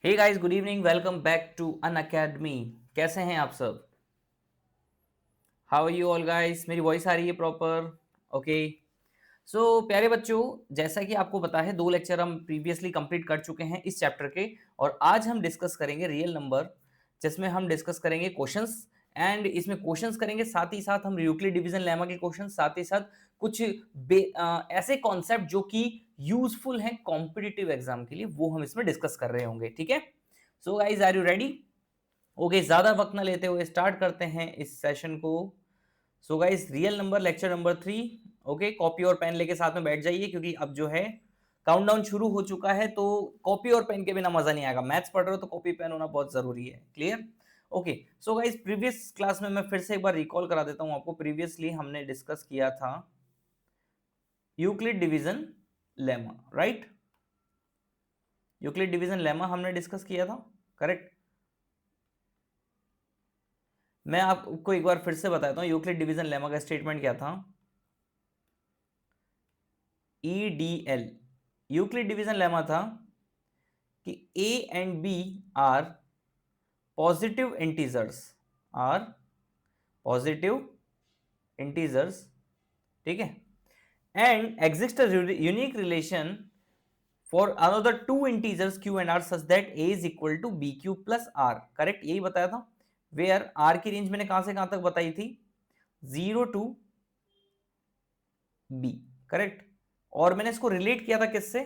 Hey guys, good evening. Welcome back to Unacademy. कैसे हैं आप सब? How are you all guys? मेरी वॉइस आ रही है प्रॉपर? ओके। सो प्यारे बच्चों, जैसा कि आपको पता है, 2 लेक्चर हम प्रीवियसली कंप्लीट कर चुके हैं इस चैप्टर के। और आज हम डिस्कस करेंगे रियल नंबर, जिसमें हम डिस्कस करेंगे क्वेश्चंस। एंड इसमें क्वेश्चंस करेंगे, साथ ही साथ हम यूक्लिड डिवीजन लेमा के क्वेश्चन, साथ ही साथ कुछ ऐसे कॉन्सेप्ट जो कि यूजफुल हैं कॉम्पिटिटिव एग्जाम के लिए, वो हम इसमें डिस्कस कर रहे होंगे। ठीक है? So guys, are you ready? Okay, ज्यादा वक्त ना लेते हुए स्टार्ट करते हैं इस सेशन को। So guys, real number lecture number 3। Okay, copy और पेन लेके साथ में बैठ जाइए, क्योंकि अब जो है काउंटडाउन शुरू हो चुका है। तो कॉपी और पेन के बिना मजा नहीं आएगा। मैथ्स पढ़ रहे हो तो कॉपी पेन होना बहुत जरूरी है। Clear? Okay. So guys, previous class में मैं फिर से एक बार रिकॉल करा देता हूं आपको। प्रीवियसली हमने डिस्कस किया था Euclid division lemma, right? Euclid division lemma हमने डिस्कस किया था, करेक्ट? मैं आपको एक बार फिर से बताता हूँ यूक्लिड डिवीजन लेमा का स्टेटमेंट क्या था। EDL, यूक्लिड डिवीजन लेमा था कि A and B are positive integers, are positive integers, ठीक है? And exist a unique relation for another two integers Q and R such that A is equal to BQ plus R, correct? यही बताया था। Where R की range मैंने कहां से कहां तक बताई थी? 0 टू B, करेक्ट? और मैंने इसको रिलेट किया था किससे?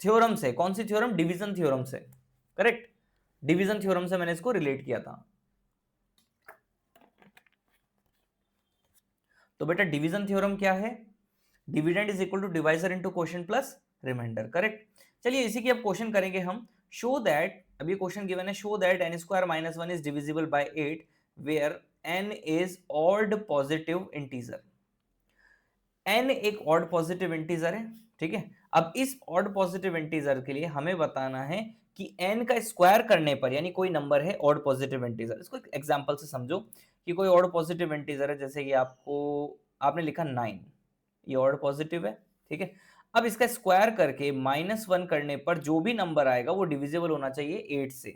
थ्योरम से। कौन सी थ्योरम? डिवीजन थ्योरम से, करेक्ट? डिवीजन थ्योरम से मैंने इसको रिलेट किया था। तो बेटा, डिवीजन थ्योरम क्या है? Dividend is equal to divisor into quotient plus remainder, correct? चलिए इसी की अब क्वेश्चन करेंगे हम। शो दैट, अभी क्वेश्चन गिवन है, show that n square minus 1 is divisible by 8 where n is odd positive integer. n एक ऑड पॉजिटिव इंटीजर है, ठीक है? अब इस ऑड पॉजिटिव इंटीजर के लिए हमें बताना है कि n का स्क्वायर करने पर, यानी कोई नंबर है ऑड पॉजिटिव इंटीजर, इसको एक एग्जांपल से समझो कि कोई ऑड पॉजिटिव इंटीजर है, जैसे कि आपने लिखा 9, ये ऑड पॉजिटिव है, ठीक है? अब इसका स्क्वायर करके -1 करने पर जो भी नंबर आएगा वो डिविजिबल होना चाहिए 8 से।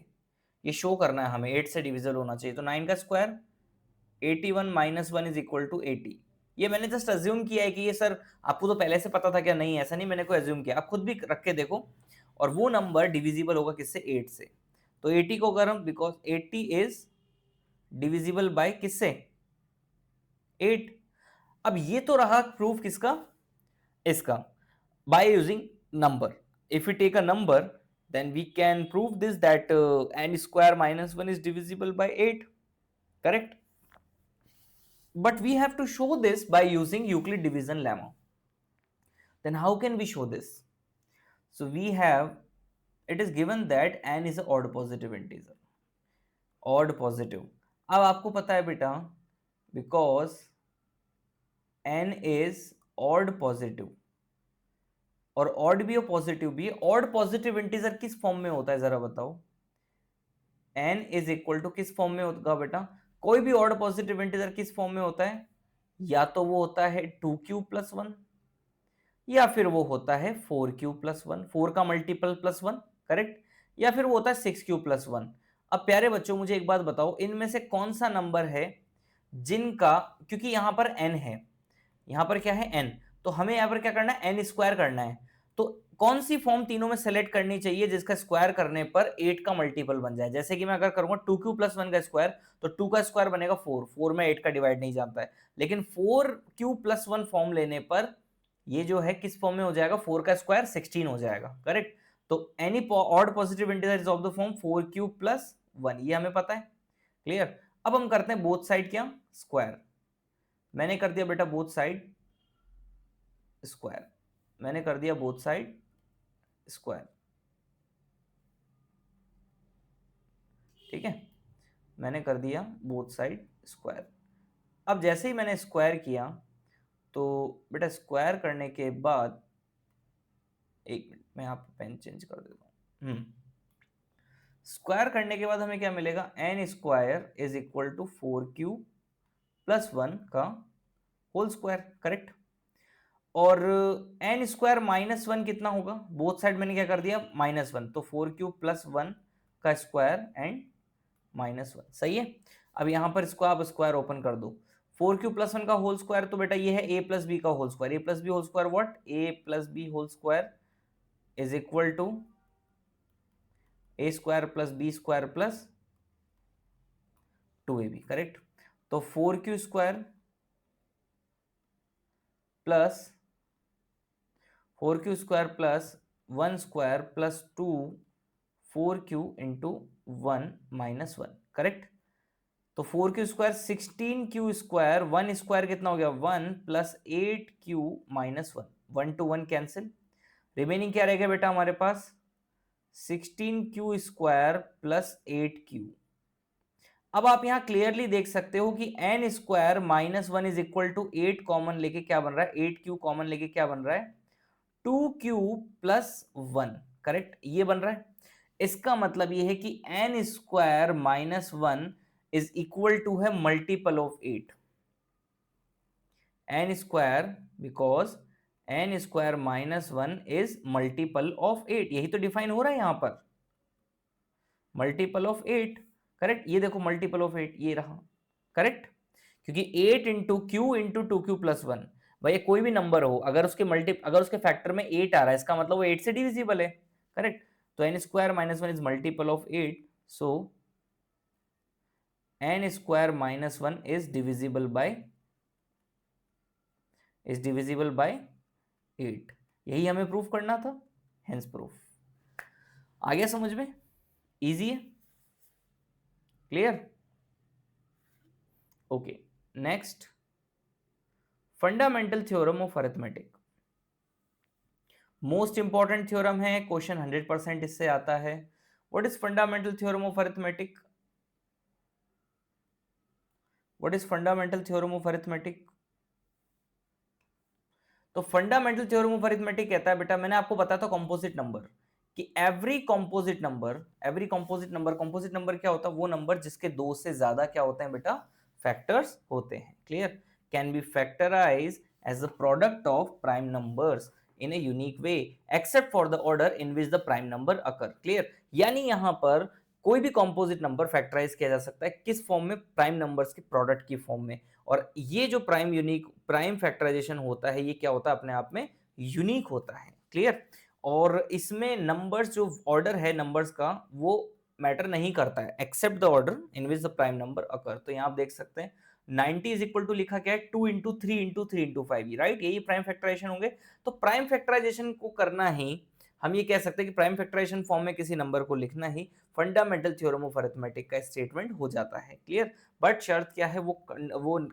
ये शो करना है हमें, 8 से डिविजिबल होना चाहिए। तो 9 का square 81 minus 1 is equal to 80। ये मैंने जस्ट अज्यूम किया है कि ये सर आपको तो पहले से पता था क्या? नहीं, ऐसा नहीं, मैंने को अज्यूम किया। आप खुद भी रख के देखो। और वो नंबर डिविजिबल होगा किससे? 8 से। तो 80 को अगर हम, बिकॉज 80 इज डिविजिबल बाय किससे? 8। अब ये तो रहा प्रूफ किसका? इसका, by using number. If you take a number, then we can prove this that n square minus 1 is divisible by 8, correct? But we have to show this by using Euclid division lemma. Then how can we show this? So we have, it is given that n is an odd positive integer, odd positive. अब आपको पता है बेटा, because n is odd positive, और odd भी और positive भी। Odd positive integer किस फॉर्म में होता है जरा बताओ? n इज इक्वल टू किस फॉर्म में होगा बेटा? कोई भी ऑड पॉजिटिव इंटीजर किस फॉर्म में होता है? या तो वो होता है 2q+1, या फिर वो होता है 4q+1, 4 का मल्टीपल +1, करेक्ट? या फिर वो होता है 6q+1। अब प्यारे बच्चों, मुझे एक बात बताओ, इनमें से कौन सा नंबर है जिनका, क्योंकि यहां पर n है, यहां पर क्या है? n। तो हमें यहां पर क्या करना है? n स्क्वायर करना है। तो कौन सी फॉर्म तीनों में सेलेक्ट करनी चाहिए जिसका स्क्वायर करने पर 8 का मल्टीपल बन जाए? जैसे कि मैं अगर करूंगा 2q+1 का स्क्वायर, तो 2 का स्क्वायर बनेगा 4, 4 में 8 का डिवाइड नहीं जानता है। लेकिन 4q+1 फॉर्म लेने पर ये जो है किस फॉर्म में हो जाएगा? 4 का स्क्वायर 16 हो जाएगा, करेक्ट? तो any odd positive integer is of the form 4q+1, ये हमें पता है। क्लियर? अब हम करते हैं बोथ साइड क्या? स्क्वायर। मैंने कर दिया बेटा बोथ साइड स्क्वायर, मैंने कर दिया बोथ साइड स्क्वायर, ठीक है? मैंने कर दिया बोथ साइड स्क्वायर। अब जैसे ही मैंने स्क्वायर किया, तो बेटा स्क्वायर करने के बाद, एक मिनट, मैं यहाँ पे पेन चेंज कर देता हूँ। स्क्वायर करने के बाद हमें क्या मिलेगा? N square is equal to 4q+1 का होल स्क्वायर, करेक्ट? और एन स्क्वायर माइनस वन कितना होगा, बोथ साइड मैंने क्या कर दिया माइनस वन, तो 4 क्यूब प्लस वन का स्क्वायर एंड माइनस वन, सही है। अब यहां पर इसको आप स्क्वायर ओपन कर दो, 4 क्यूब प्लस वन का होल स्क्वायर, तो बेटा ये है ए प्लस बी का whole square, a plus b whole square what, a plus b whole square is equal to a square plus b square plus 2ab, correct. तो 4 q square plus 4 q square plus 1 square plus 2 4 q into 1 minus 1, correct. तो 4 q square 16 q square, 1 square कितना हो गया 1 plus 8 q minus 1, 1 to 1 cancel, remaining क्या रहेगा बेटा हमारे पास 16 क्यू स्क्वायर प्लस 8 क्यू। अब आप यहां क्लियरली देख सकते हो कि n square minus one is equal to 8 common लेके क्या बन रहा है, 8 क्यू कॉमन लेके क्या बन रहा है 2 क्यू प्लस 1, करेक्ट, ये बन रहा है। इसका मतलब ये है कि n square minus one is equal to है multiple of 8, n square because n square minus one is multiple of 8, यही तो डिफाइन हो रहा है यहां पर, मल्टीपल ऑफ 8, करेक्ट। ये देखो मल्टीपल ऑफ 8 ये रहा, करेक्ट, क्योंकि 8 into Q into 2 Q plus 1, भाई कोई भी नंबर हो अगर उसके फैक्टर में 8 आ रहा है इसका मतलब वो 8 से डिविजिबल है, करेक्ट। तो n square minus one is multiple of 8, so n square minus one is divisible by 8, यही हमें प्रूफ करना था, हेंस प्रूफ। आ गया समझ में, इजी है, clear, okay. Next fundamental theorem of arithmetic, most important theorem है, क्वेश्चन 100% इससे आता है। What is fundamental theorem of arithmetic, what is fundamental theorem of arithmetic. तो फंडामेंटल थ्योरम ऑफ अरिथमेटिक कहता है बेटा, मैंने आपको बताया था कंपोजिट नंबर कि एवरी कंपोजिट नंबर क्या होता है, वो नंबर जिसके दो से ज्यादा क्या होते हैं बेटा फैक्टर्स होते हैं, clear, can be factorize as the product of prime numbers in a unique way except for the order in which the prime number occur, clear. यानी यहां पर कोई भी कंपोजिट नंबर फैक्टराइज किया जा सकता है किस फॉर्म में, प्राइम नंबर्स के प्रोडक्ट की फॉर्म में, और ये जो प्राइम फैक्टराइजेशन होता है ये क्या होता है अपने आप में यूनिक होता है, क्लियर। और इसमें नंबर्स जो ऑर्डर है नंबर्स का वो मैटर नहीं करता है except the order in which the prime number occur. तो यहाँ आप देख सकते हैं 90 इज इक्वल टू लिखा क्या है 2 इंटू 3 इंटू 3 इंटू 5, राइट, यही प्राइम फैक्टराइजेशन होंगे। तो प्राइम फैक्टराइजेशन को करना ही हम ये कह सकते हैं कि प्राइम फैक्टराइजेशन फॉर्म में किसी नंबर को लिखना ही फंडामेंटल थ्योरम ऑफ अरिथमेटिक का स्टेटमेंट हो जाता है, क्लियर। बट शर्त क्या है, वो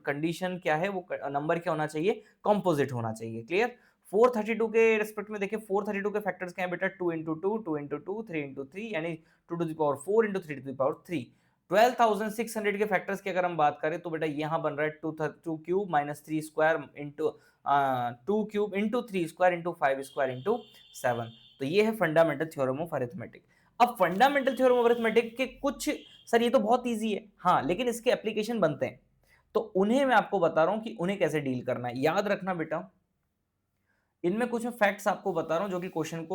कंडीशन क्या है, वो नंबर क्या होना चाहिए, कंपोजिट होना चाहिए, क्लियर। 432 के रेस्पेक्ट में देखिए 432 के फैक्टर्स क्या है बेटा 2 इंटू 2 2 इंटू 2 3 इंटू 3 यानी 2 to the power 4 into 3 to the power 3। 12,600 के फैक्टर्स की अगर हम बात करें तो बेटा यहाँ बन रहा है 2 cube minus 3 square into 2 cube into 3 square into 5 square into 7। तो ये है फंडामेंटल थ्योरम ऑफ अरिथमेटिक। अब फंडामेंटल थ्योरम ऑफ अरिथमेटिक के कुछ, सर ये तो बहुत इजी है, हाँ लेकिन इसके एप्लीकेशन बनते हैं, तो उन्हें मैं आपको बता रहा हूं कि उन्हें कैसे डील करना है। याद रखना बेटा, इनमें कुछ फैक्ट्स आपको बता रहा हूं जो कि क्वेश्चन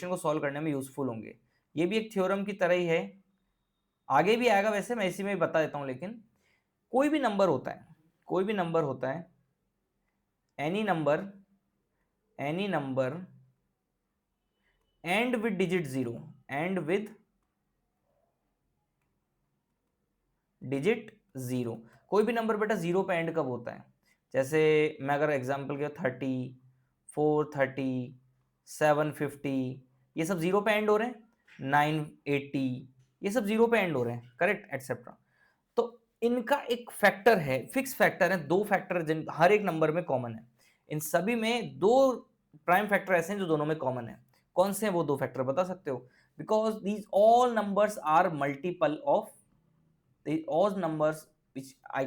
को सॉल्व करने में यूजफुल होंगे। ये भी एक थ्योरम की तरह ही है, आगे भी आएगा, वैसे मैं इसी में बता देता हूं। लेकिन कोई भी नंबर होता है, कोई भी नंबर होता है, any number and with digit zero, and with digit zero, कोई भी नंबर बेटा जीरो पे एंड कब होता है, जैसे मैं अगर एग्जांपल के 30 430 750 ये सब जीरो पे एंड हो रहे हैं, 980 ये सब जीरो पे एंड हो रहे हैं, करेक्ट, एटसेट्रा। तो इनका एक फैक्टर है, फिक्स फैक्टर है, दो फैक्टर जिन हर एक नंबर में कॉमन है। इन सभी में दो प्राइम फैक्टर ऐसे हैं जो दोनों में कॉमन है। कौन से हैं वो दो फैक्टर बता सकते हो, because these all numbers are multiple of all numbers which I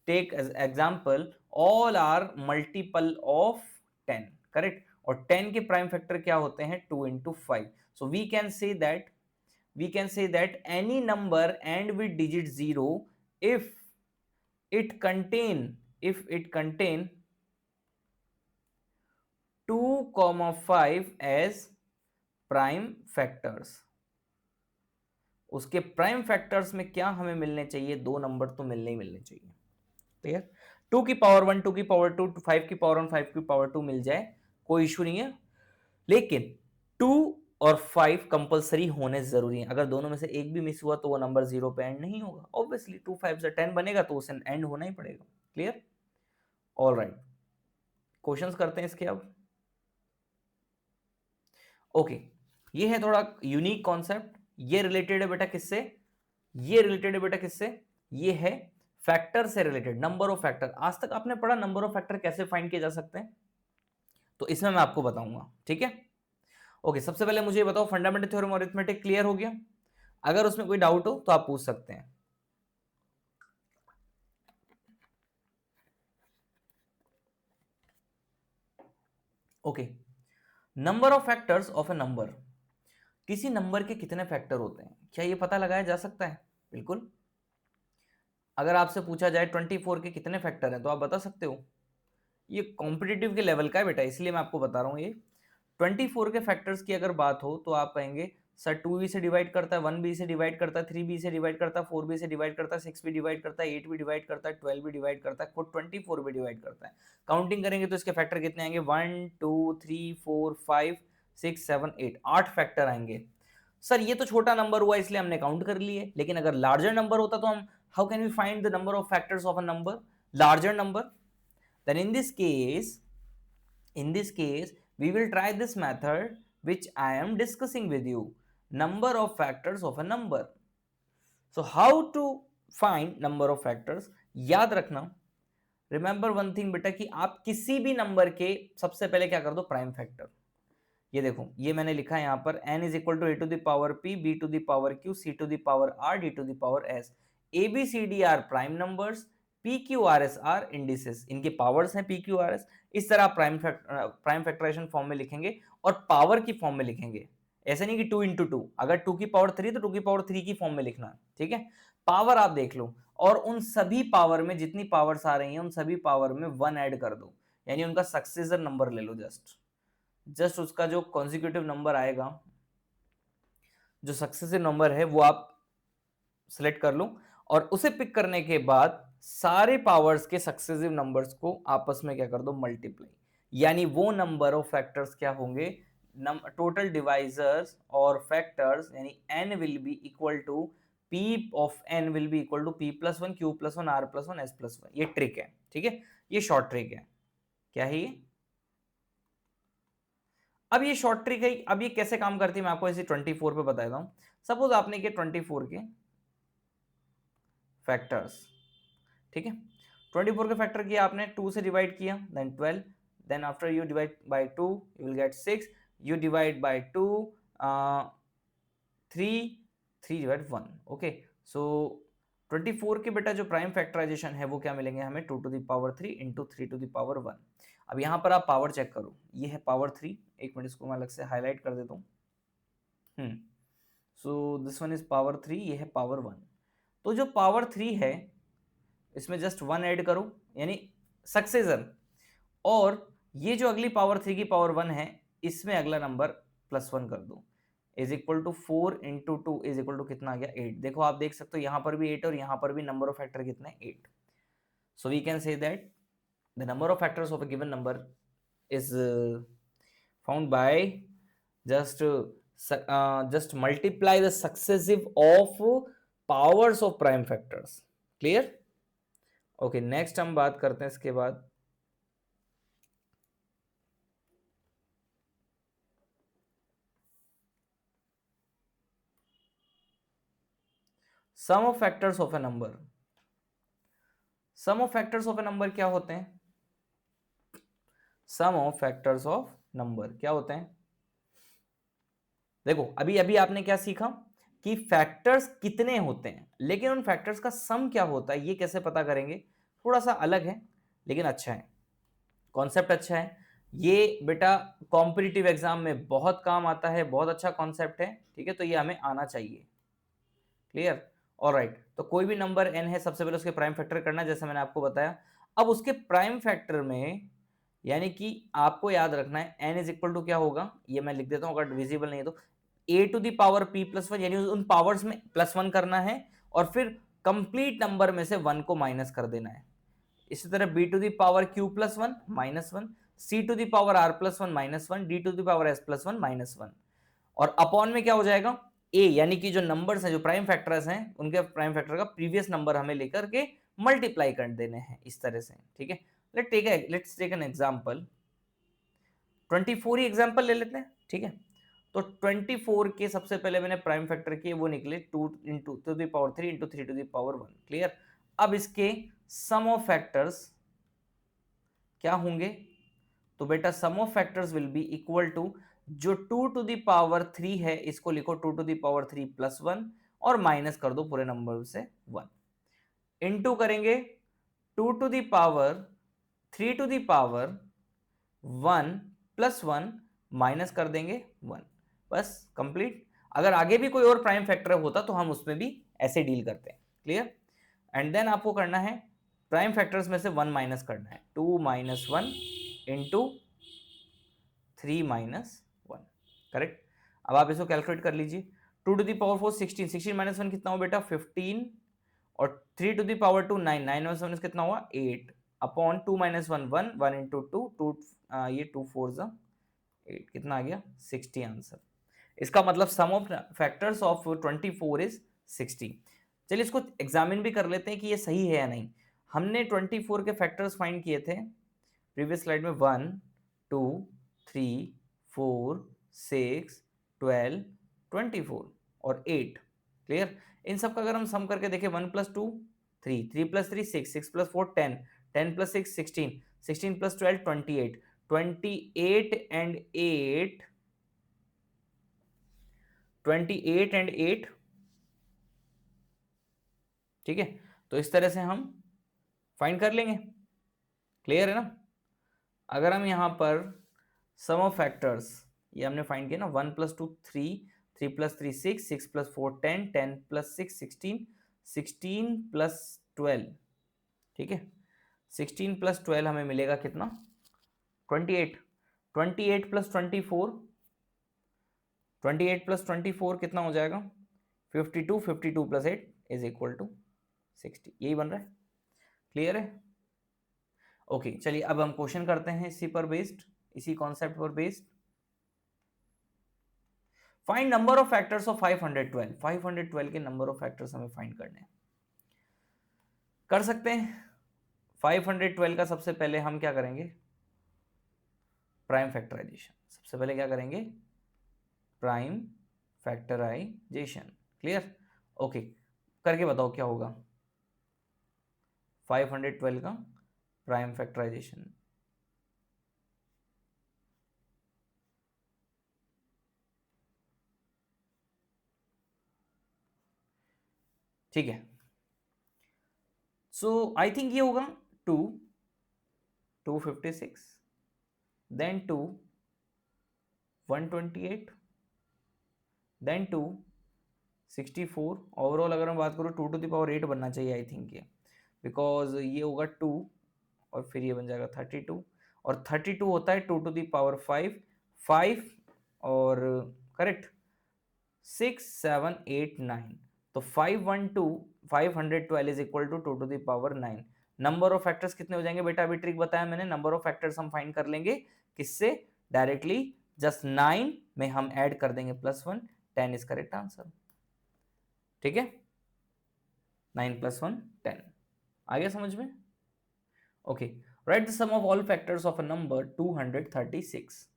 take as example all are multiple of 10, correct। और 10 के प्राइम फैक्टर क्या होते हैं 2 into 5। so we can say that any number end with digit 0 if it contain 2,5 as prime factors. उसके prime factors में क्या हमें मिलने चाहिए? 2 नंबर तो मिलने ही मिलने चाहिए। क्लियर? 2 की पावर 1, 2 की पावर 2, 5 की पावर 1, 5 की पावर 2 मिल जाए, कोई इशू नहीं है। लेकिन 2 और 5 कंपलसरी होने जरूरी है। अगर दोनों में से एक भी मिस हुआ तो वो नंबर 0 पे एंड नहीं होगा। ऑब्वियसली 2 5 से 10 बनेगा तो उसे एंड होना ही पड़ेगा। क्लियर? ऑल राइट, क्वेश्चंस करते हैं इसके अब। ओके, ये है थोड़ा यूनिक कॉन्सेप्ट। ये रिलेटेड है बेटा किससे? ये रिलेटेड है बेटा किससे? ये है फैक्टर से रिलेटेड, नंबर ऑफ फैक्टर। आज तक आपने पढ़ा नंबर ऑफ फैक्टर कैसे फाइंड किए जा सकते हैं, तो इसमें मैं आपको बताऊंगा। ठीक है? ओके, सबसे पहले मुझे बताओ फंडामेंटल थ्योरम और अरिथमेटिक क्लियर हो गया? अगर उसमें कोई डाउट हो तो आप पूछ सकते हैं। Okay, number of factors of A number. किसी नंबर के कितने फैक्टर होते हैं, क्या ये पता लगाया जा सकता है? बिल्कुल। अगर आपसे पूछा जाए 24 के कितने फैक्टर हैं तो आप बता सकते हो। ये कॉम्पिटिटिव के लेवल का है बेटा, इसलिए मैं आपको बता रहा हूँ। ये 24 के फैक्टर्स की अगर बात हो तो आप कहेंगे सर 2b से डिवाइड करता है, 1b से डिवाइड करता है, 3b से डिवाइड करता है, 4b से डिवाइड करता है, 6b डिवाइड करता है, 8b डिवाइड करता है, 12b डिवाइड करता है, खुद 24b डिवाइड करता है। काउंटिंग करेंगे तो इसके फैक्टर कितने आएंगे? 1 2 3 4 5 6 7 8, 8 फैक्टर आएंगे। सर ये तो छोटा नंबर हुआ इसलिए हमने काउंट कर लिए, लेकिन अगर लार्जर नंबर होता तो हम how can we find the number of factors of a number, larger number? Then in this case, we will try this method which I am discussing with you. Number of factors of a number. So how to find number of factors? याद रखना, remember one thing बेटा, कि आप किसी भी number के सबसे पहले क्या कर दो? Prime factor. ये देखो, ये मैंने लिखा है यहाँ पर n is equal to a to the power p, b to the power q, c to the power r, d to the power s। a b c d are prime numbers, p q r s are indices. इनके powers हैं p q r s। इस तरह आप prime factorisation form में लिखेंगे और power की form में लिखेंगे। ऐसे नहीं कि 2 इंटू 2, अगर 2 की पावर 3 तो 2 की पावर 3 की फॉर्म में लिखना है। ठीक है? पावर आप देख लो, और उन सभी पावर में जितनी पावर्स आ रही हैं उन सभी पावर में 1 ऐड कर दो, यानी उनका सक्सेसर नंबर ले लो। जस्ट उसका जो कॉन्जिक्यूटिव नंबर आएगा, जो सक्सेसिव नंबर है, वो आप सिलेक्ट कर लो, और उसे पिक करने के बाद सारे पावर्स के सक्सेसिव नंबर्स को आपस में क्या कर दो? मल्टीप्लाई। यानी वो नंबर ऑफ फैक्टर्स क्या होंगे? टोटल डिवाइजर्स और फैक्टर्स, यानी n will be equal to p of n will be equal to p plus 1, q plus 1, r plus 1, s plus 1। ये ट्रिक है। ठीक है? ये शॉर्ट ट्रिक है। क्या है ये? अब ये शॉर्ट ट्रिक है। अब ये कैसे काम करती है मैं आपको इसे 24 पे बताता हूं। सपोज आपने किए 24 के फैक्टर्स। ठीक है? 24 के फैक्टर किया आपने, 2 से डिवाइड किया, then 12, then after you divide by 2 you will get 6, you divide by 2 3 divide 1। Okay, so 24 के बेटा जो प्राइम फैक्टराइजेशन है वो क्या मिलेंगे हमें? 2 to the power 3 into 3 to the power 1। अब यहां पर आप पावर चेक करो, ये है पावर 3। एक मिनट, इसको मैं अलग से हाईलाइट कर देता हूँ। So this one is power 3, ये है पावर 1। तो जो पावर 3 है इसमें जस्ट 1 ऐड करो, यानी सक्सेसर। और ये जो अगली पावर 3 की पावर 1 है, इसमें अगला नंबर प्लस 1 कर दो, is equal to 4 into 2 is equal to कितना आ गया? 8। देखो आप देख सकते हो यहां पर भी 8 और यहां पर भी नंबर ऑफ फैक्टर कितने? 8। So we can say that the number of factors of a given number is found by just multiply the successive of powers of prime factors। clear? okay, next हम बात करते हैं इसके बाद sum of factors of a number। sum of factors of a number क्या होते हैं? sum of factors of number क्या होते हैं? देखो अभी अभी आपने क्या सीखा कि फैक्टर्स कितने होते हैं, लेकिन उन फैक्टर्स का सम क्या होता है ये कैसे पता करेंगे? थोड़ा सा अलग है लेकिन अच्छा है, कॉन्सेप्ट अच्छा है ये बेटा। कॉम्पिटिटिव एग्जाम में बहुत काम आता है, बहुत अच्छा कॉन्सेप्ट है। ठीक है? तो ये हमें आना चाहिए। क्लियर? ऑलराइट, तो कोई भी नंबर n है, सबसे पहले उसके प्राइम फैक्टर करना है, जैसे मैंने आपको बताया। अब उसके प्राइम फैक्टर में यानी कि आपको याद रखना है n इज इक्वल टू क्या होगा, ये मैं लिख देता हूं अगर विजिबल नहीं है तो, a to the power p plus one, यानी उन पावर्स में प्लस वन करना है और फिर कंप्लीट नंबर में से वन को माइनस कर देना है। इसी तरह b to the power q plus one minus one, c to the power r plus one minus one, d to the power s plus one minus one, और upon में क्या हो जाएगा a, यानी कि जो नंबर्स हैं जो प्राइम फैक्टर्स हैं उनके प्राइम फैक्टर का प्रीवियस नंबर हमें लेकर के मल्टीप्लाई कर देने हैं इस तरह से, ठीक है। लेट्स टेक एन एग्जांपल, 24 ही एग्जांपल ले लेते हैं, ठीक है। तो 24 के सबसे पहले मैंने प्राइम फैक्टर किए, वो निकले 2 into to the power 3 into 3 to the power 1, clear. अब इसके सम ऑफ फैक्टर्स क्या होंगे, तो बेटा sum of factors will be equal to, जो 2 टू द पावर 3 है इसको लिखो 2 टू द पावर 3 प्लस 1 और माइनस कर दो पूरे नंबर से 1, इंटू करेंगे 2 to the power 3 to the power 1 plus 1 minus कर देंगे 1, बस कंप्लीट। अगर आगे भी कोई और प्राइम फैक्टर होता तो हम उसमें भी ऐसे डील करते हैं, क्लियर। एंड देन आपको करना है प्राइम फैक्टर्स में से 1 माइनस करना है, 2 माइनस 1 इंटू 3 माइनस 1, करेक्ट। अब आप इसको कैलकुलेट कर लीजिए, 2 टू द पावर 4 16, 16 माइनस 1 कितना हो बेटा 15, और 3 टू द पावर 2 9, 9 माइनस 1 कितना हुआ 8, अपॉन 2 माइनस 1 1, 1 इंटू 2 2, ये 2 4 जा 8, कितना आ गया 60 आंसर। इसका मतलब सम ऑफ फैक्टर्स ऑफ 24 इज 60। चलिए इसको एग्जामिन भी कर लेते हैं कि ये सही है या नहीं। हमने 24 के फैक्टर्स फाइंड किए थे प्रीवियस स्लाइड में, 1 2 3 4 6 12 24 और 8, क्लियर। इन सब का अगर हम सम करके देखें, 1 plus 2 3, 3 plus 3 6, 6 plus 4 10, 10 plus 6 16, 16 plus 12 28, 28 and 8, 28 and 8, ठीक है। तो इस तरह से हम फाइंड कर लेंगे, क्लियर है ना। अगर हम यहां पर सम ऑफ फैक्टर्स, ये हमने फाइंड किया ना, 1 plus 2 3, 3 plus 3 6, 6 plus 4 10, 10 plus 6 16, 16 plus 12, ठीक है। 16 प्लस 12 हमें मिलेगा कितना 28, 28 प्लस 24, 28 प्लस 24 कितना हो जाएगा 52, 52 प्लस 8 इज इक्वल टू 60, यही बन रहा है, क्लियर है। ओके चलिए अब हम क्वेश्चन करते हैं इसी पर बेस्ड, इसी कॉन्सेप्ट पर based. Find number of factors of 512, 512 के नंबर ऑफ फैक्टर्स हमें फाइंड करने हैं, कर सकते हैं। 512 का सबसे पहले हम क्या करेंगे, प्राइम फैक्टराइजेशन, सबसे पहले क्या करेंगे प्राइम फैक्टराइजेशन, क्लियर। ओके करके बताओ क्या होगा 512 का प्राइम फैक्टराइजेशन। ठीक है, सो आई थिंक ये होगा 2 256, देन 2 128, देन 2 64। ओवरऑल अगर मैं बात करूँ 2 टू द पावर 8 बनना चाहिए आई थिंक ये, बिकॉज ये होगा 2 और फिर ये बन जाएगा 32, और 32 होता है 2 टू द पावर 5 5 और करेक्ट 6 7 8 9, तो 512 is equal to 2 to the power 9। Number of factors कितने हो जाएंगे बेटा, अभी ट्रिक बताया मैंने, नंबर ऑफ फैक्टर्स हम फाइंड कर लेंगे किससे, डायरेक्टली जस्ट 9 में हम ऐड कर देंगे +1, 10 इज करेक्ट आंसर, ठीक है। 9 + 1 10, आ गया समझ में। Okay right the sum of all factors of a number 236।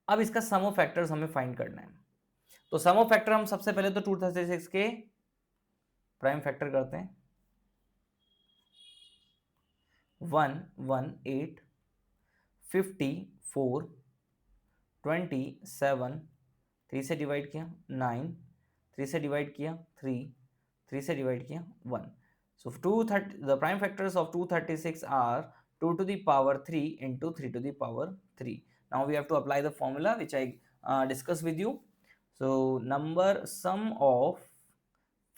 अब इसका सम ऑफ फैक्टर्स हमें फाइंड करना है, तो सम ऑफ फैक्टर हम सबसे पहले तो 236 के प्राइम फैक्टर करते हैं, 118 54 27, 3 से डिवाइड किया 9, 3 से डिवाइड किया 3, 3 से डिवाइड किया 1, so 230 the prime factors of 236 are 2 to the power 3 into 3 to the power 3. Now we have to apply the formula which I discussed with you. So number sum of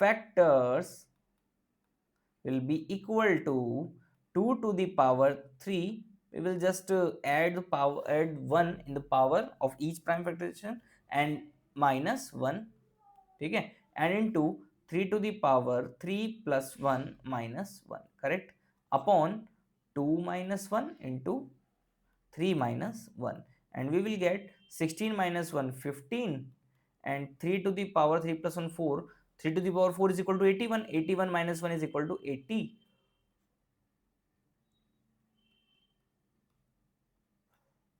factors will be equal to 2 to the power 3, we will just add 1 in the power of each prime factorization and minus 1, ठीक है, and into 3 to the power 3 plus 1 minus 1, correct, upon 2 minus 1 into 3 minus 1, and we will get 16 minus 1 15, and 3 to the power 3 plus 1 4, 3 to the power 4 is equal to 81, 81 minus 1 is equal to 80,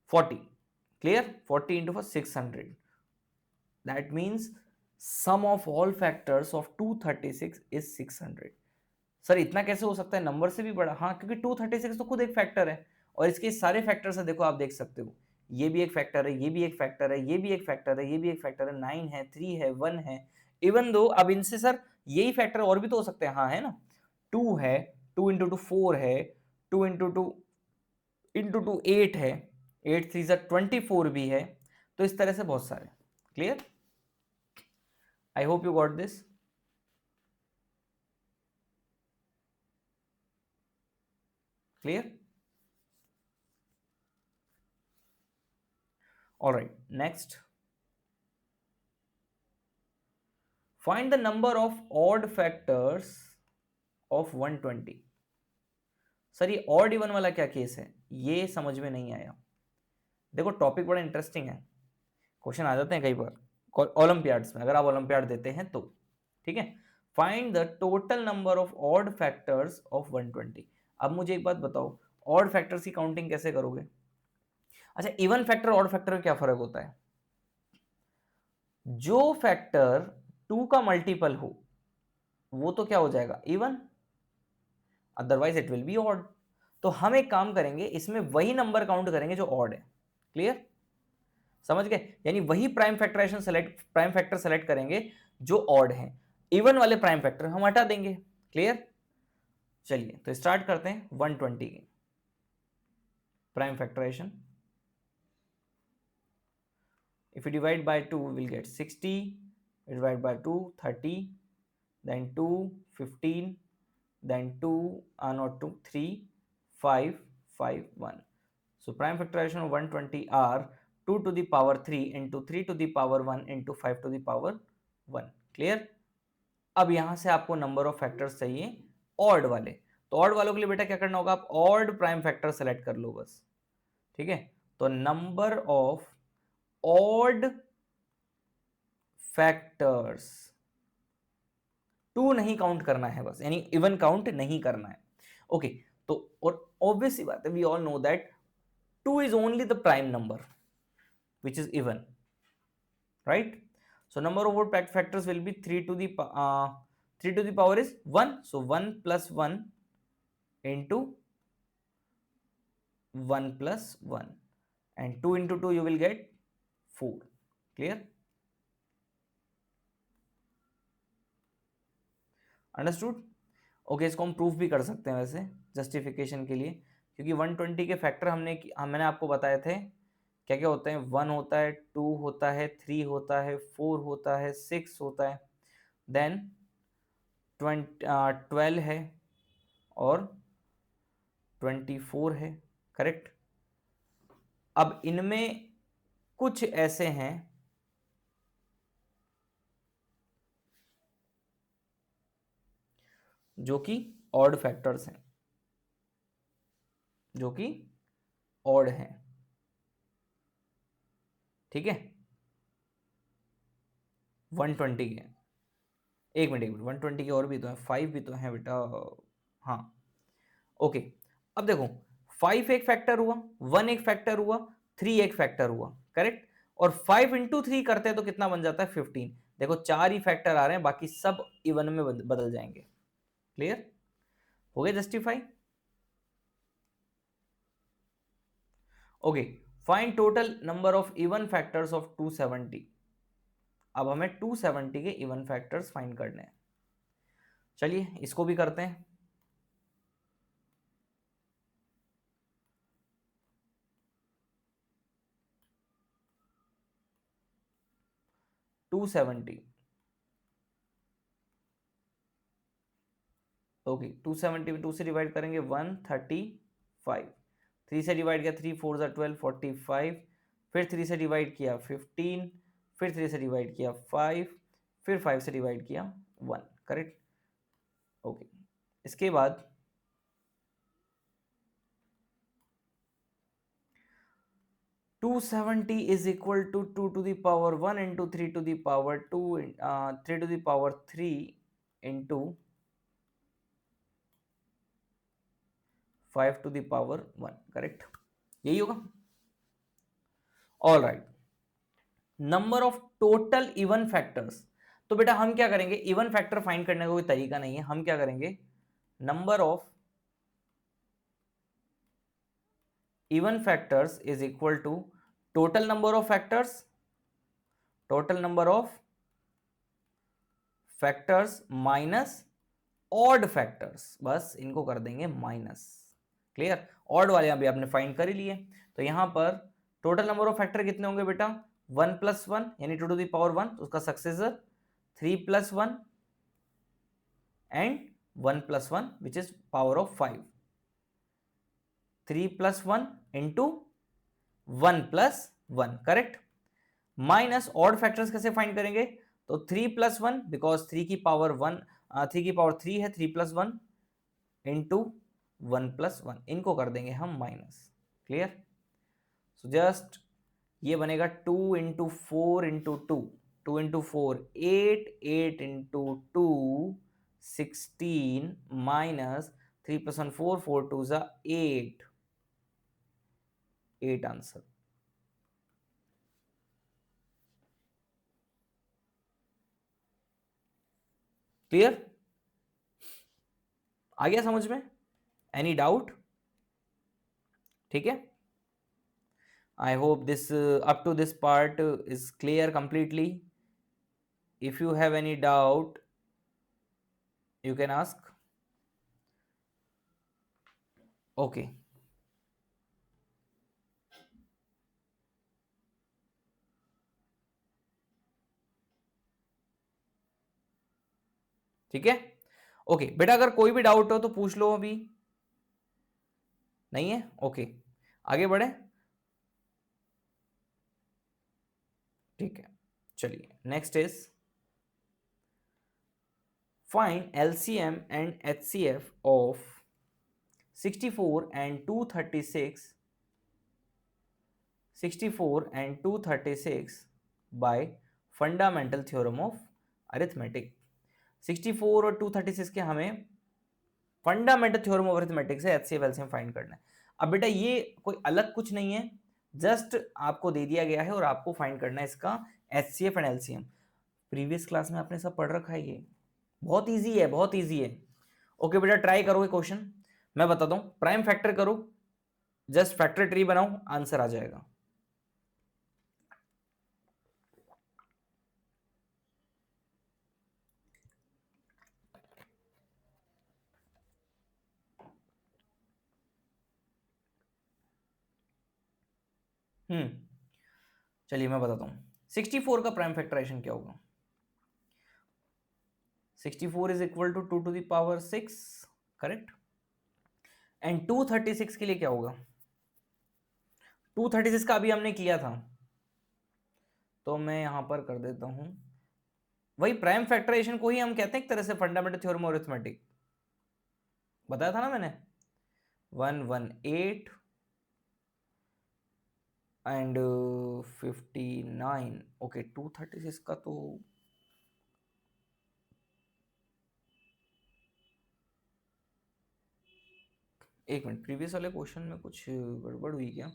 40, clear, 40 into 600, that means sum of all factors of 236 is 600. Sir इतना कैसे हो सकता है, number से भी बड़ा, हाँ क्योंकि 236 तो खुद एक फैक्टर है और इसके सारे फैक्टर्स है, देखो आप देख सकते हो, ये भी एक फैक्टर है, ये भी एक फैक्टर है, ये भी एक फैक्टर है, ये भी एक फैक्टर है, 9 है, 3 है, 1 है, इवन दो अब इनसे सर यही फैक्टर और भी तो हो सकते हैं, हाँ है ना, 2 है, 2 इंटू 2 4 है, 2 इंटू 2 इंटू 2 8 है, 8 3 24 भी है, तो इस तरह से बहुत सारे, clear, I hope you got this, clear, all right, next, find the number of odd factors of 120. Sir ये ऑड इवन वाला क्या केस है, ये समझ में नहीं आया, देखो टॉपिक बड़ा इंटरेस्टिंग है, क्वेश्चन आ जाते हैं कई बार ओलंपियाड्स में, अगर आप ओलंपियाड देते हैं तो, ठीक है, find the total number of odd factors of 120. अब मुझे एक बात बताओ, ऑड फैक्टर्स की काउंटिंग कैसे करोगे, अच्छा इवन फैक्टर ऑड फैक्टर में क्या फर्क होता है, जो फैक्टर 2 का मल्टीपल हो वो तो क्या हो जाएगा even, otherwise it will be odd, तो हम एक काम करेंगे, इसमें वही नंबर काउंट करेंगे जो ऑड है, क्लियर, समझ गए, यानी वही प्राइम फैक्टर सेलेक्ट करेंगे जो ऑड है, इवन वाले प्राइम फैक्टर हम हटा देंगे, क्लियर, चलिए तो स्टार्ट करते हैं 120 की prime factorization. If you divide by 2, we will get 60, divide by 2, 30, then 2, 15, then 2, not 2, 3, 5, 5, 1. So prime factorization of 120 are 2 to the power 3 into 3 to the power 1 into 5 to the power 1. Clear? अब यहाँ से आपको number of factors चाहिए odd वाले, तो odd वालों के लिए बेटा क्या करना होगा, आप ऑड प्राइम फैक्टर सेलेक्ट कर लो बस, ठीक है, तो नंबर ऑफ ऑड फैक्टर्स 2 नहीं काउंट करना है बस, यानी इवन काउंट नहीं करना है, ओके, तो और ऑब्वियस सी बात है, we all know that 2 is only the prime number which is even, right, so number of odd factors will be 3 to the 3 to the power is 1, so 1 plus 1 into 1 plus 1, and 2 into 2 you will get 4, clear, understood, okay, इसको हम proof भी कर सकते हैं वैसे justification के लिए, क्योंकि 120 के फैक्टर मैंने आपको बताए थे क्या क्या होते हैं, 1 होता है, 2 होता है, 3 होता है, 4 होता है, 6 होता है, देन 12 है और 24 है, करेक्ट, अब इनमें कुछ ऐसे हैं जो कि ऑड फैक्टर्स हैं, जो कि ऑड हैं, ठीक है, 120 के, एक मिनट 120 के और भी तो हैं, 5 भी तो हैं बेटा, हाँ, ओके, अब देखो 5 एक फैक्टर हुआ, 1 एक फैक्टर हुआ, 3 एक फैक्टर हुआ, करेक्ट, और 5 इंटू 3 करते हैं तो कितना बन जाता है 15, देखो 4 ही फैक्टर आ रहे हैं, बाकी सब इवन में बदल जाएंगे, क्लियर, हो गया justify, okay, find total number of even factors of 270. अब हमें 270 के इवन फैक्टर्स फाइंड करने हैं, चलिए इसको भी करते हैं, टू 70, ओके 270 2 से डिवाइड करेंगे 135, 3 से डिवाइड किया 3 4 12 45, फिर 3 से डिवाइड किया 15, फिर 3 से डिवाइड किया 5, फिर 5 से डिवाइड किया 1, करेक्ट। ओके इसके बाद 270 is equal to 2 to the power 1 into 3 to the power 2 3 to the power 3 into 5 to the power 1, correct, यही होगा। All right, number of total even factors. तो बेटा हम क्या करेंगे, इवन फैक्टर फाइंड करने का कोई तरीका नहीं है, हम क्या करेंगे, number of even factors is equal to total number of factors, total number of factors minus odd factors, बस इनको कर देंगे माइनस। क्लियर, ऑड वाले अभी आपने फाइंड कर ही लिए। तो यहां पर टोटल नंबर ऑफ फैक्टर कितने होंगे बेटा, 1 + 1 यानी 2 to the power 1, उसका successor 3 + 1 and 1 + 1 which is power of 5, 3 + 1 into 1 + 1, correct. Minus odd factors कैसे फाइंड करेंगे, तो 3 + 1 बिकॉज 3 की पावर 1 3 की पावर 3 है, 3 + 1 इंटू 1 + 1, इनको कर देंगे हम माइनस। क्लियर, सो जस्ट ये बनेगा 2 × 4 × 2, 2 × 4 8, 8 × 2 16 माइनस 3 + 1 4, 4 2 8, 8 आंसर। क्लियर, आ गया समझ में, एनी डाउट? ठीक है, I hope this up to this part is clear completely. If you have any doubt, you can ask. Okay. ठीक है, ओके बेटा, अगर कोई भी डाउट हो तो पूछ लो, अभी नहीं है, ओके आगे बढ़े। ठीक है, चलिए next is find LCM and HCF of 64 and 236, 64 and 236 by fundamental theorem of arithmetic। 64 और 236 के हमें फंडामेंटल थ्योरम ऑफ अरिथमेटिक से HCF LCM फाइंड करना है। अब बेटा ये कोई अलग कुछ नहीं है, जस्ट आपको दे दिया गया है और आपको फाइंड करना है इसका HCF and LCM। Previous class में आपने सब पढ़ रखा है, ये बहुत इजी है, बहुत इजी है। ओके बेटा, ट्राई करोगे क्वेश्चन, मैं बताता हूँ, प्राइम फैक्टर करो, जस्ट फैक्टर ट्री बनाओ, आंसर आ जाएगा। चलिए मैं बताता हूँ 64 का प्राइम फैक्टराइजेशन क्या होगा। 64 is equal to 2 to the power 6, correct. And 236 के लिए क्या होगा, 236 का अभी हमने किया था, तो मैं यहां पर कर देता हूं, वही प्राइम फैक्टराइजेशन को ही हम कहते हैं एक तरह से फंडामेंटल थ्योरम ऑफ अरिथमेटिक, बताया था ना मैंने, 118 एंड 59। ओके 236 का तो एक मिनट, प्रीवियस वाले क्वेश्चन में कुछ गड़बड़ हुई क्या,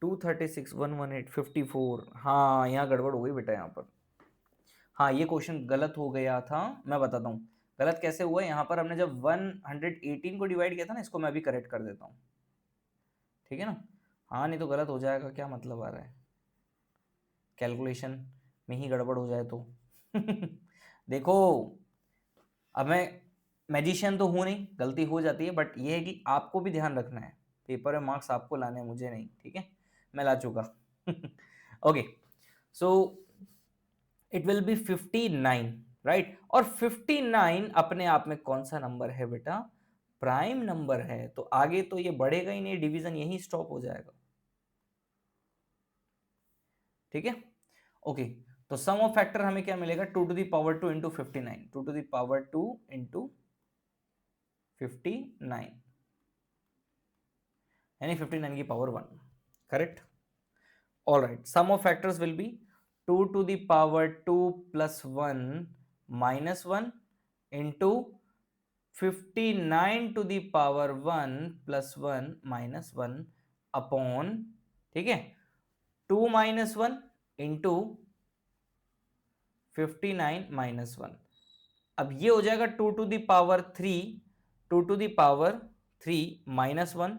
236 118 54, हाँ यहाँ गड़बड़ हो गई बेटा, यहाँ पर हाँ ये क्वेश्चन गलत हो गया था, मैं बताता हूँ गलत कैसे हुआ। यहाँ पर हमने जब 118 को डिवाइड किया था ना, इसको मैं अभी करेक्ट कर देता हूँ, ठीक है ना, हाँ नहीं तो गलत हो जाएगा, क्या मतलब आ रहा है, कैलकुलेशन में ही गड़बड़ हो जाए तो देखो अब मैं मैजिशियन तो हूँ नहीं, गलती हो जाती है, बट ये है कि आपको भी ध्यान रखना है, पेपर में मार्क्स आपको लाने हैं, मुझे नहीं, ठीक है, मैं ला चुका okay, so it will be 59, right. और 59 अपने आप में कौन सा नंबर है बेटा? प्राइम नंबर है। तो आगे तो ये बढ़ेगा ही नहीं, डिवीजन यही स्टॉप हो जाएगा। ठीक है, ओके। तो सम ऑफ फैक्टर हमें क्या मिलेगा? 2 to the power 2 into 59, 2 to the power 2 into 59, यानी 59 की power 1, correct. All right, sum of factors will be 2 to the power 2 plus 1 minus 1 into 59 to the power 1 plus 1 minus 1 upon, ठीक है, 2 minus 1 into 59 minus 1। अब ये हो जाएगा 2 to the power 3, 2 to the power 3 minus 1,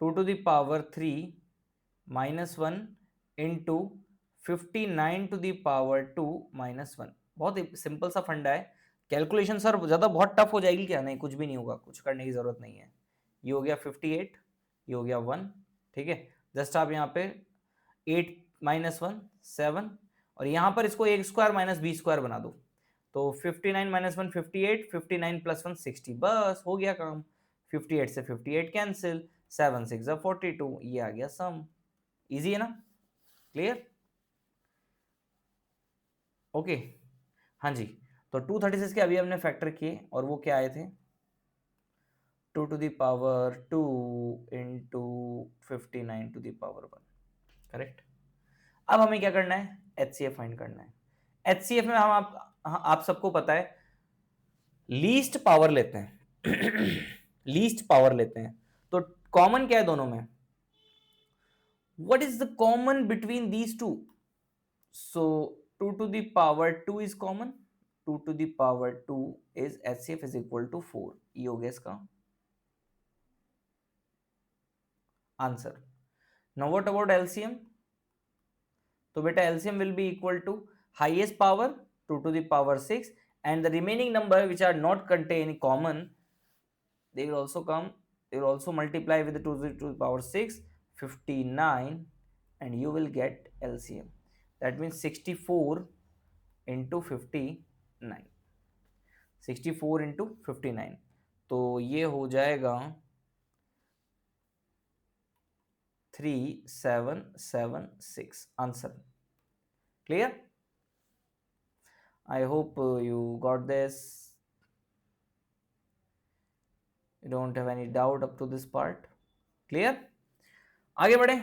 2 to the power 3 minus 1 into 59 to the power 2 minus 1। बहुत simple सा फंडा है। कैलकुलेशन सर ज्यादा बहुत टफ हो जाएगी क्या? नहीं, कुछ भी नहीं होगा, कुछ करने की जरूरत नहीं है। ये हो गया 58, ये हो गया 1, ठीक है। जस्ट आप यहाँ पे 8 माइनस 1 7, और यहाँ पर इसको a square minus b square बना दो। तो 59 माइनस 1 58, 59 प्लस 1 60, बस हो गया काम। 58 से 58 कैंसिल, 7 6 42, ये आ गया सम। इजी है ना? क्लियर? ओके, हाँ जी। तो 236 के अभी हमने फैक्टर किए, और वो क्या आए थे? 2 to the power 2 into 59 to the power 1, correct. अब हमें क्या करना है? HCF फाइंड करना है। HCF में हम आप सबको पता है लीस्ट पावर लेते हैं। लीस्ट पावर लेते हैं। तो कॉमन क्या है दोनों में? What is the common between these two? So 2 to the power 2 is common, 2 to the power 2 is HCF is equal to 4। ये हो गया इसका answer. Now what about LCM? तो बेटा LCM will be equal to highest power 2 to the power 6, and the remaining number which are not contained common, they will also come, they will also multiply with the 2 to the power 6, 59, and you will get LCM. That means 64 into 59, 64 into 59, तो ये हो जाएगा 3776 answer. Clear? I hope you got this. You don't have any doubt up to this part. Clear? आगे बढ़े।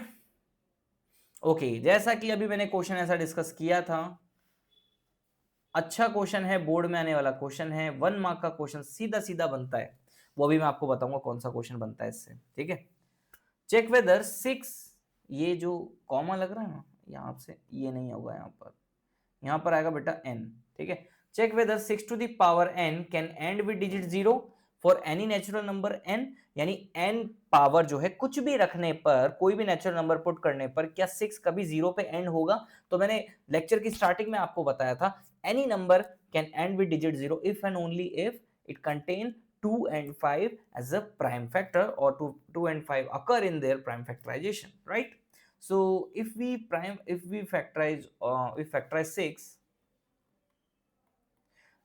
Okay, जैसा कि अभी मैंने क्वेश्चन ऐसा डिस्कस किया था, अच्छा क्वेश्चन है, बोर्ड में आने वाला क्वेश्चन है, 1 मार्क का क्वेश्चन सीधा सीधा बनता है। वो भी मैं आपको बताऊंगा कौन सा क्वेश्चन बनता है इससे, ठीक है। चेक वेदर 6, ये जो कॉमा लग रहा है ना यहाँ से, ये नहीं होगा यहाँ पर आएगा बेटा n, ठीक है। Check whether 6 to the power n can end with digit 0 for any natural number n, यानी n पावर जो है कुछ भी रखने पर, कोई भी नेचुरल नंबर पुट करने पर क्या 6 कभी 0 पे एंड होगा? तो मैंने लेक्चर की स्टार्टिंग में आपको बताया था any number can end with digit 0 if and only if it contain 2 and 5 as a prime factor, or 2 and 5 occur in their prime factorization, right? So if we factorize 6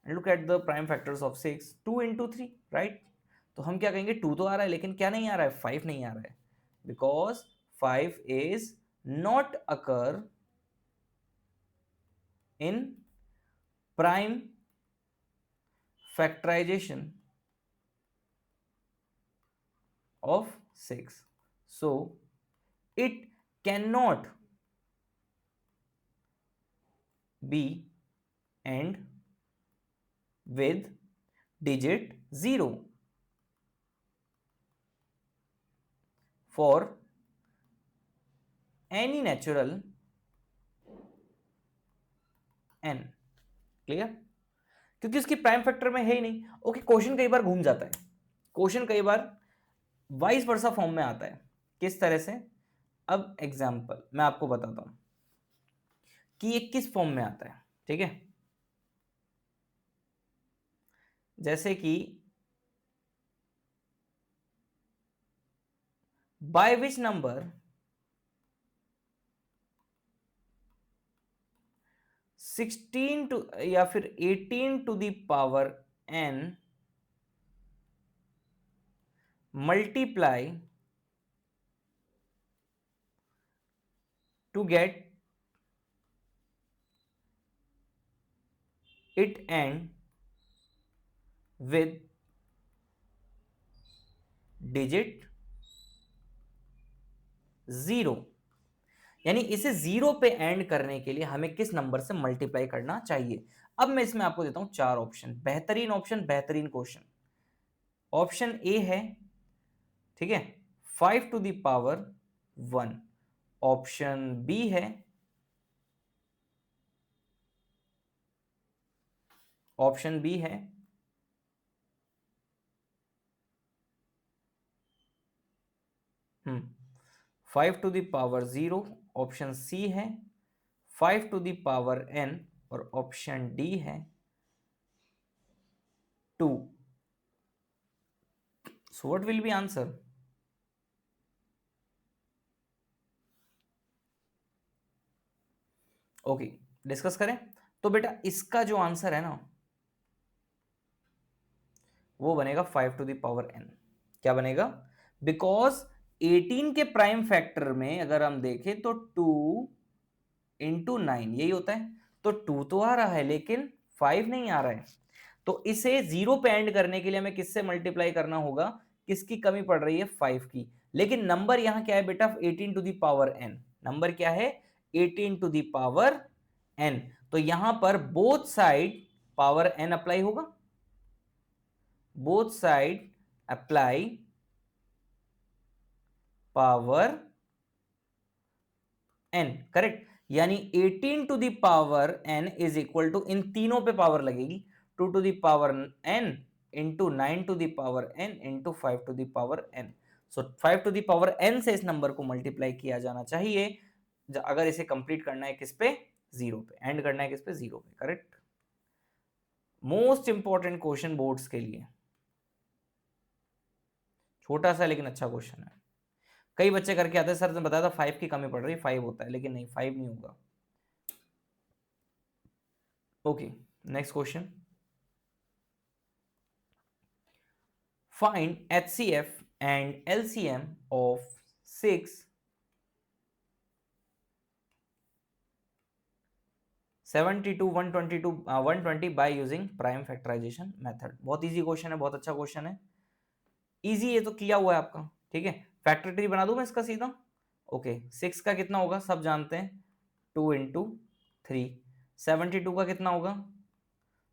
and look at the prime factors of 6, 2 into 3, right? तो हम क्या कहेंगे? 2 तो आ रहा है, लेकिन क्या नहीं आ रहा है? 5 नहीं आ रहा है, because 5 is not occur in prime factorization of 6, so it cannot be and with digit 0 for any natural n। Clear? क्योंकि उसकी प्राइम फैक्टर में है ही नहीं। ओके, क्वेश्चन कई बार घूम जाता है, क्वेश्चन कई बार वाइस वर्सा फॉर्म में आता है। किस तरह से? अब एग्जांपल मैं आपको बताता हूं कि ये किस फॉर्म में आता है, ठीक है। जैसे कि बाय विच नंबर 16 टू या फिर 18 to the power n multiply to get it end with digit 0। यानी इसे 0 पे एंड करने के लिए हमें किस नंबर से मल्टीप्लाई करना चाहिए। अब मैं इसमें आपको देता हूं 4 ऑप्शन, बेहतरीन ऑप्शन, बेहतरीन क्वेश्चन। ऑप्शन ए है, ठीक है, 5 to the power 1। Option B है, ऑप्शन बी है 5 to the power 0। Option C है 5 टू द पावर n और ऑप्शन डी है 2। So what will be answer? Okay, discuss करें। तो बेटा इसका जो आंसर है ना वो बनेगा 5 टू द पावर n। क्या बनेगा? बिकॉज 18 के प्राइम फैक्टर में अगर हम देखें तो 2 इंटू 9 यही होता है, तो 2 तो आ रहा है लेकिन 5 नहीं आ रहा है। तो इसे 0 पे एंड करने के लिए हमें किससे मल्टीप्लाई करना होगा? किसकी कमी पड़ रही है? 5 की। लेकिन नंबर यहां क्या है बेटा? 18 to the power n। Number क्या है? 18 टू द पावर n। तो यहां पर both side power n apply होगा, both side apply power n, correct. यानी 18 to the power n is equal to, इन तीनों पे पावर लगेगी, 2 to the power n into 9 to the power n into 5 to the power n। So 5 to the power n से इस number को multiply किया जाना चाहिए अगर इसे कंप्लीट करना है किस पे? 0 पे। एंड करना है किस पे? 0 पे, correct. Most important question boards के लिए, छोटा सा लेकिन अच्छा क्वेश्चन है। कई बच्चे करके आते हैं, सर ने बताया था 5 की कमी पड़ रही है, 5 होता है, लेकिन नहीं, 5 नहीं होगा। Okay, next question. Find HCF and LCM of 6, 72, 122, 120 by using prime factorization method। बहुत इजी क्वेश्चन है, बहुत अच्छा क्वेश्चन है, इजी। ये तो किया हुआ है आपका, ठीक है। फैक्टर ट्री बना दूं मैं इसका सीधा? ओके, 6 का कितना होगा? सब जानते हैं, 2 इंटू 3। 72 का कितना होगा?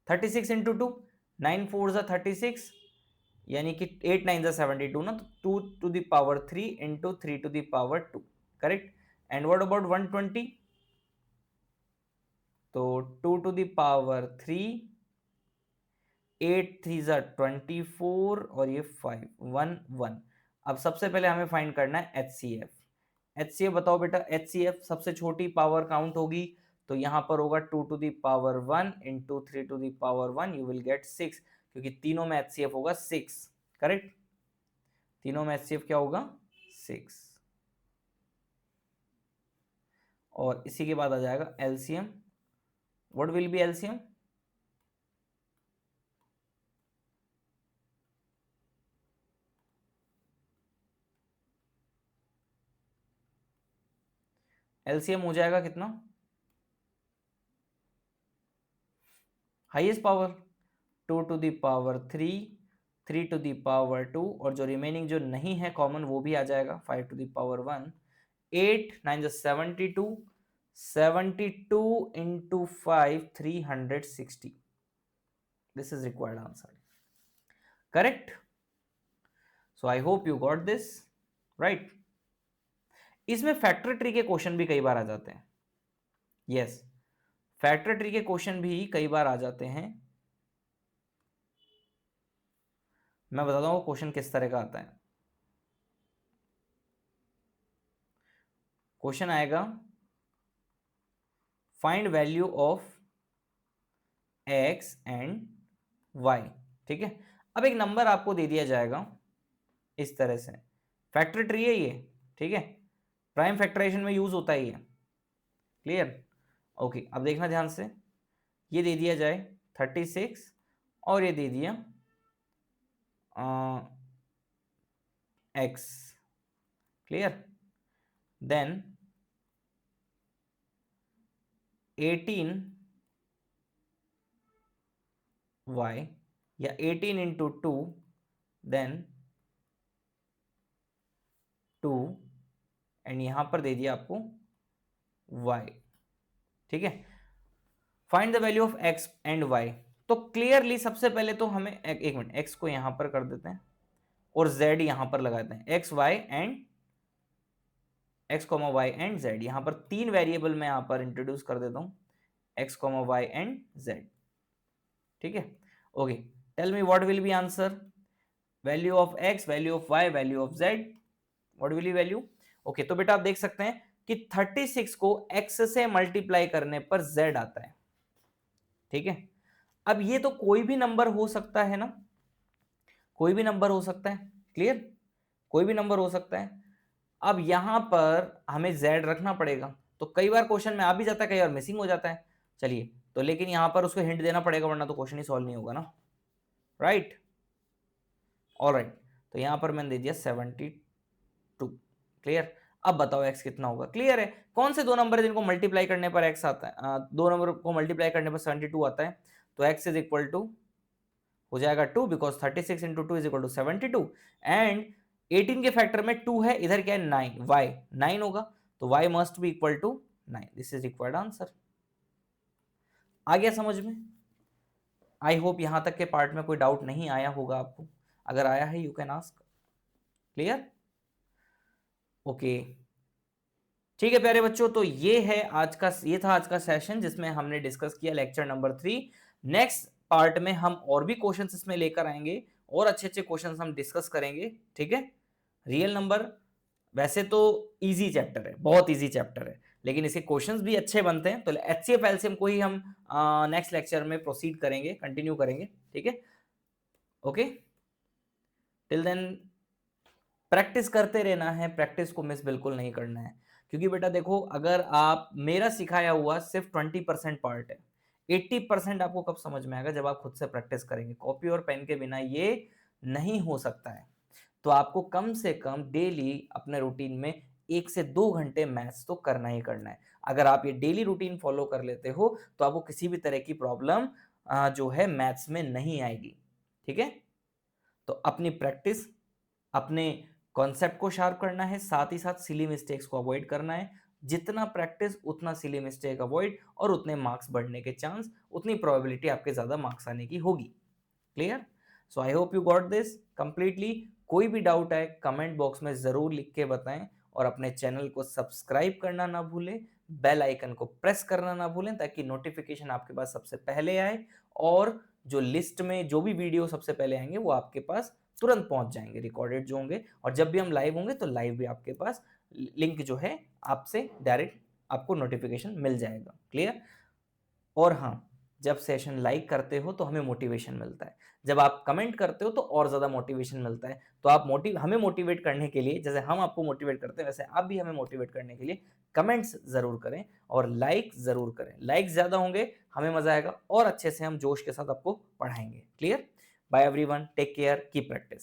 36 इंटू 2, 9 4 जा 36, यानी कि 8 9 जा 72 ना, तो 2 to the power 3 into 3 to the power 2, correct. And what about 120? तो 2 टू द पावर 3, 8 3 जा 24 और ये 5 1 1। अब सबसे पहले हमें फाइंड करना है HCF। HCF बताओ बेटा, HCF सबसे छोटी पावर काउंट होगी, तो यहां पर होगा 2 to the power 1 into 3 to the power 1, you will get 6, क्योंकि तीनों में HCF होगा 6, करेक्ट। तीनों में HCF क्या होगा? 6। और इसी के बाद आ जाएगा LCM। What will be LCM? LCM हो जाएगा कितना? Highest power 2 to the power 3, 3 to the power 2, और जो रिमेनिंग जो नहीं है कॉमन वो भी आ जाएगा, 5 टू द पावर 1। 8 9 जा 72, 72 into 5 360। This is required answer, correct? So I hope you got this right। इसमें फैक्टर ट्री के क्वेश्चन भी कई बार आ जाते हैं। यस, फैक्टर ट्री के क्वेश्चन भी कई बार आ जाते हैं। मैं बताता हूँ क्वेश्चन किस तरह का आता है। क्वेश्चन आएगा, find value of x and y, ठीक है। अब एक नंबर आपको दे दिया जाएगा इस तरह से, फैक्टर ट्री है ये, ठीक है, प्राइम फैक्टराइजेशन में यूज होता है ये, क्लियर? ओके, अब देखना ध्यान से। ये दे दिया जाए 36 और ये दे दिया x, क्लियर। देन 18y या 18 इंटू 2 देन 2 एंड यहां पर दे दिया आपको y, ठीक है। Find the value of x and y। तो क्लियरली सबसे पहले तो हमें एक मिनट x को यहां पर कर देते हैं और z यहां पर लगाते हैं, x y and x, y and z। यहां पर तीन वेरिएबल मैं यहां पर इंट्रोड्यूस कर देता हूं, x, y एंड z, ठीक है। Okay, tell me what will be answer, value of x, value of y, value of z, what will be value. Okay, तो बेटा आप देख सकते हैं कि 36 को x से मल्टीप्लाई करने पर z आता है, ठीक है। अब ये तो कोई भी नंबर हो सकता है ना, कोई भी नंबर हो सकता है, क्लियर, कोई भी नंबर हो सकता है। अब यहां पर हमें z रखना पड़ेगा, तो कई बार क्वेश्चन में आ भी जाता है, कई बार मिसिंग हो जाता है। चलिए, तो लेकिन यहां पर उसको हिंट देना पड़ेगा वरना तो क्वेश्चन ही सॉल्व नहीं होगा ना, राइट। ऑलराइट, तो यहां पर मैंने दे दिया 72, क्लियर। अब बताओ x कितना होगा, क्लियर है। कौन से दो नंबर है जिनको मल्टीप्लाई करने पर x आता है, दो नंबर को मल्टीप्लाई करने पर 72 आता है, तो x इज इक्वल टू हो जाएगा 2 because 36 into 2 is equal to 72 and 18 के फैक्टर में 2 है, इधर क्या है 9, y 9 होगा, तो y must be equal to 9। This is required answer. आ गया समझ में? आई होप यहां तक के पार्ट में कोई डाउट नहीं आया होगा आपको, अगर आया है you can ask, clear. Okay, ठीक है प्यारे बच्चों, तो ये था आज का सेशन जिसमें हमने डिस्कस किया लेक्चर नंबर 3। नेक्स्ट पार्ट में हम और भी क्वेश्चंस इसमें लेकर आएंगे और अच्छे अच्छे क्वेश्चंस हम डिस्कस करेंगे, ठीक है। रियल नंबर वैसे तो इजी चैप्टर है, बहुत इजी चैप्टर है, लेकिन इसके क्वेश्चंस भी अच्छे बनते हैं, तो HCF एलसीएम को ही हम नेक्स्ट लेक्चर में प्रोसीड करेंगे, कंटिन्यू करेंगे, ठीक है। ओके, टिल देन प्रैक्टिस करते रहना है, प्रैक्टिस को मिस बिल्कुल नहीं करना है, क्योंकि बेटा देखो, अगर आप मेरा सिखाया हुआ सिर्फ 20% पार्ट है, 80% आपको कब समझ में आएगा, जब आप खुद से प्रैक्टिस करेंगे। कॉपी और पेन के बिना ये नहीं हो सकता है। तो आपको कम से कम डेली अपने रूटीन में 1 से 2 घंटे मैथ्स तो करना ही करना है। अगर आप ये डेली रूटीन फॉलो कर लेते हो तो आपको किसी भी तरह की प्रॉब्लम जो है मैथ्स में नहीं आएगी, ठीक है। तो अपनी प्रैक्टिस, अपने कॉन्सेप्ट को शार्प करना है, साथ ही साथ सिली मिस्टेक्स को अवॉइड करना है। जितना प्रैक्टिस उतना सिली मिस्टेक अवॉइड, और उतने मार्क्स बढ़ने के चांस, उतनी प्रोबेबिलिटी आपके ज्यादा मार्क्स आने की होगी, clear. So I hope you got this completely. कोई भी डाउट है कमेंट बॉक्स में जरूर लिख के बताएं, और अपने चैनल को सब्सक्राइब करना ना भूलें, बेल आइकन को प्रेस करना ना भूलें, ताकि नोटिफिकेशन आपके पास सबसे पहले आए, और जो लिस्ट में जो भी वीडियो सबसे पहले आएंगे वो आपके पास तुरंत पहुंच जाएंगे, रिकॉर्डेड जो होंगे, और जब भी हम लाइव होंगे तो लाइव भी आपके पास लिंक जो है आपसे डायरेक्ट आपको नोटिफिकेशन मिल जाएगा, क्लियर। और हाँ, जब सेशन लाइक करते हो तो हमें मोटिवेशन मिलता है, जब आप कमेंट करते हो तो और ज़्यादा मोटिवेशन मिलता है। तो आप हमें मोटिवेट करने के लिए, जैसे हम आपको मोटिवेट करते हैं वैसे आप भी हमें मोटिवेट करने के लिए कमेंट्स ज़रूर करें और लाइक ज़रूर करें। लाइक ज़्यादा होंगे हमें मज़ा आएगा और अच्छे से हम जोश के साथ आपको पढ़ाएंगे, clear. Bye everyone, take care, keep practice.